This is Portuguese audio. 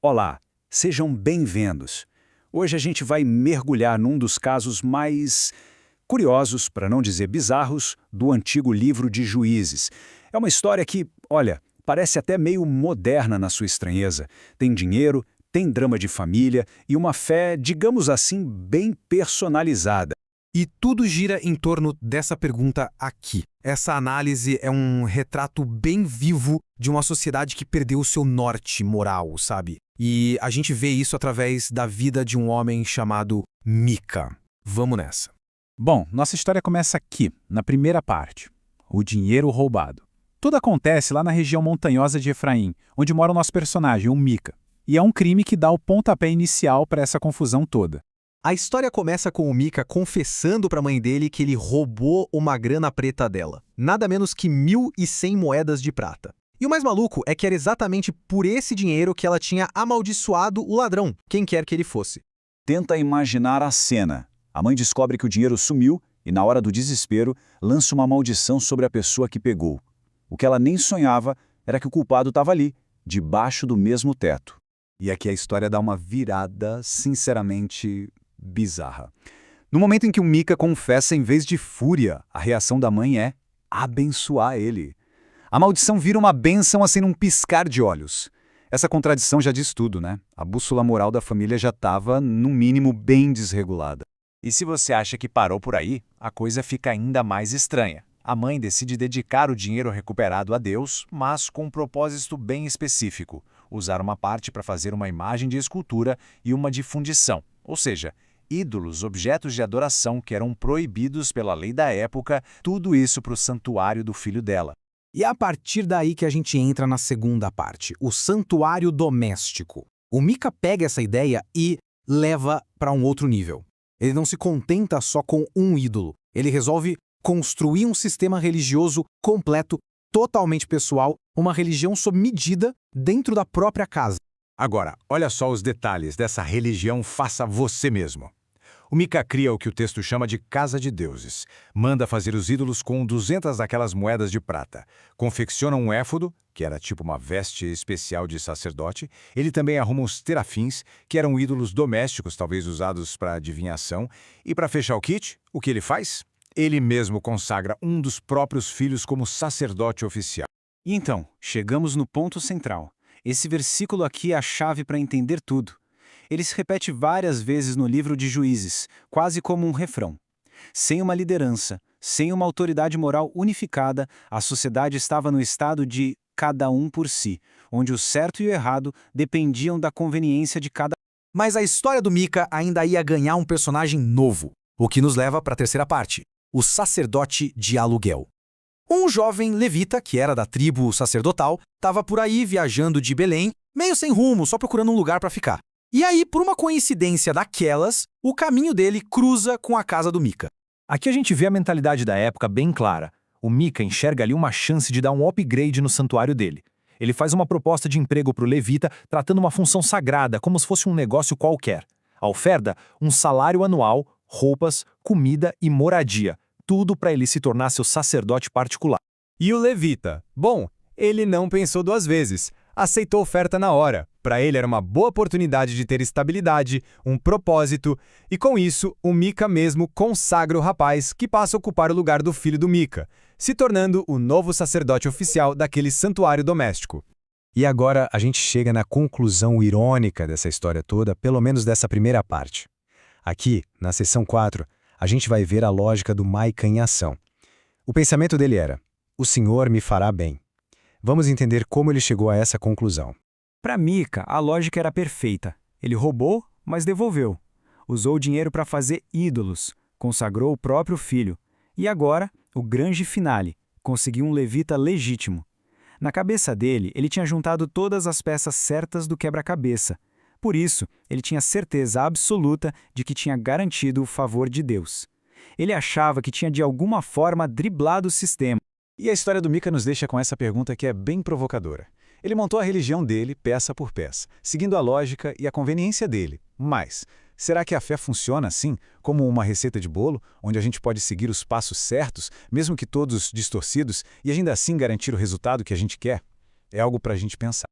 Olá, sejam bem-vindos. Hoje a gente vai mergulhar num dos casos mais curiosos, para não dizer bizarros, do antigo livro de Juízes. É uma história que, olha, parece até meio moderna na sua estranheza. Tem dinheiro, tem drama de família e uma fé, digamos assim, bem personalizada. E tudo gira em torno dessa pergunta aqui. Essa análise é um retrato bem vivo de uma sociedade que perdeu o seu norte moral, sabe? E a gente vê isso através da vida de um homem chamado Mica. Vamos nessa. Bom, nossa história começa aqui, na primeira parte. O dinheiro roubado. Tudo acontece lá na região montanhosa de Efraim, onde mora o nosso personagem, o Mica. E é um crime que dá o pontapé inicial para essa confusão toda. A história começa com o Mica confessando para a mãe dele que ele roubou uma grana preta dela. Nada menos que 1.100 moedas de prata. E o mais maluco é que era exatamente por esse dinheiro que ela tinha amaldiçoado o ladrão, quem quer que ele fosse. Tenta imaginar a cena. A mãe descobre que o dinheiro sumiu e, na hora do desespero, lança uma maldição sobre a pessoa que pegou. O que ela nem sonhava era que o culpado estava ali, debaixo do mesmo teto. E aqui a história dá uma virada, sinceramente, bizarra. No momento em que o Mica confessa em vez de fúria, a reação da mãe é abençoar ele. A maldição vira uma bênção assim num piscar de olhos. Essa contradição já diz tudo, né? A bússola moral da família já estava, no mínimo, bem desregulada. E se você acha que parou por aí, a coisa fica ainda mais estranha. A mãe decide dedicar o dinheiro recuperado a Deus, mas com um propósito bem específico: usar uma parte para fazer uma imagem de escultura e uma de fundição, ou seja, ídolos, objetos de adoração que eram proibidos pela lei da época, tudo isso para o santuário do filho dela. E é a partir daí que a gente entra na segunda parte, o santuário doméstico. O Mica pega essa ideia e leva para um outro nível. Ele não se contenta só com um ídolo. Ele resolve construir um sistema religioso completo, totalmente pessoal, uma religião sob medida dentro da própria casa. Agora, olha só os detalhes dessa religião faça você mesmo. O Mica cria o que o texto chama de casa de deuses. Manda fazer os ídolos com 200 daquelas moedas de prata. Confecciona um éfodo, que era tipo uma veste especial de sacerdote. Ele também arruma os terafins, que eram ídolos domésticos, talvez usados para adivinhação. E para fechar o kit, o que ele faz? Ele mesmo consagra um dos próprios filhos como sacerdote oficial. E então, chegamos no ponto central. Esse versículo aqui é a chave para entender tudo. Ele se repete várias vezes no livro de Juízes, quase como um refrão. Sem uma liderança, sem uma autoridade moral unificada, a sociedade estava no estado de cada um por si, onde o certo e o errado dependiam da conveniência de cada. Mas a história do Mica ainda ia ganhar um personagem novo, o que nos leva para a terceira parte, o sacerdote de aluguel. Um jovem levita, que era da tribo sacerdotal, estava por aí viajando de Belém, meio sem rumo, só procurando um lugar para ficar. E aí, por uma coincidência daquelas, o caminho dele cruza com a casa do Mica. Aqui a gente vê a mentalidade da época bem clara. O Mica enxerga ali uma chance de dar um upgrade no santuário dele. Ele faz uma proposta de emprego para o levita, tratando uma função sagrada, como se fosse um negócio qualquer. A oferta, um salário anual, roupas, comida e moradia. Tudo para ele se tornar seu sacerdote particular. E o levita? Bom, ele não pensou duas vezes. Aceitou a oferta na hora. Para ele era uma boa oportunidade de ter estabilidade, um propósito, e com isso, o Mica mesmo consagra o rapaz que passa a ocupar o lugar do filho do Mica, se tornando o novo sacerdote oficial daquele santuário doméstico. E agora a gente chega na conclusão irônica dessa história toda, pelo menos dessa primeira parte. Aqui, na seção 4, a gente vai ver a lógica do Mica em ação. O pensamento dele era: o Senhor me fará bem. Vamos entender como ele chegou a essa conclusão. Para Mica, a lógica era perfeita. Ele roubou, mas devolveu. Usou o dinheiro para fazer ídolos, consagrou o próprio filho. E agora, o grande finale, conseguiu um levita legítimo. Na cabeça dele, ele tinha juntado todas as peças certas do quebra-cabeça. Por isso, ele tinha certeza absoluta de que tinha garantido o favor de Deus. Ele achava que tinha de alguma forma driblado o sistema. E a história do Mica nos deixa com essa pergunta que é bem provocadora. Ele montou a religião dele, peça por peça, seguindo a lógica e a conveniência dele. Mas, será que a fé funciona assim, como uma receita de bolo, onde a gente pode seguir os passos certos, mesmo que todos distorcidos, e ainda assim garantir o resultado que a gente quer? É algo para a gente pensar.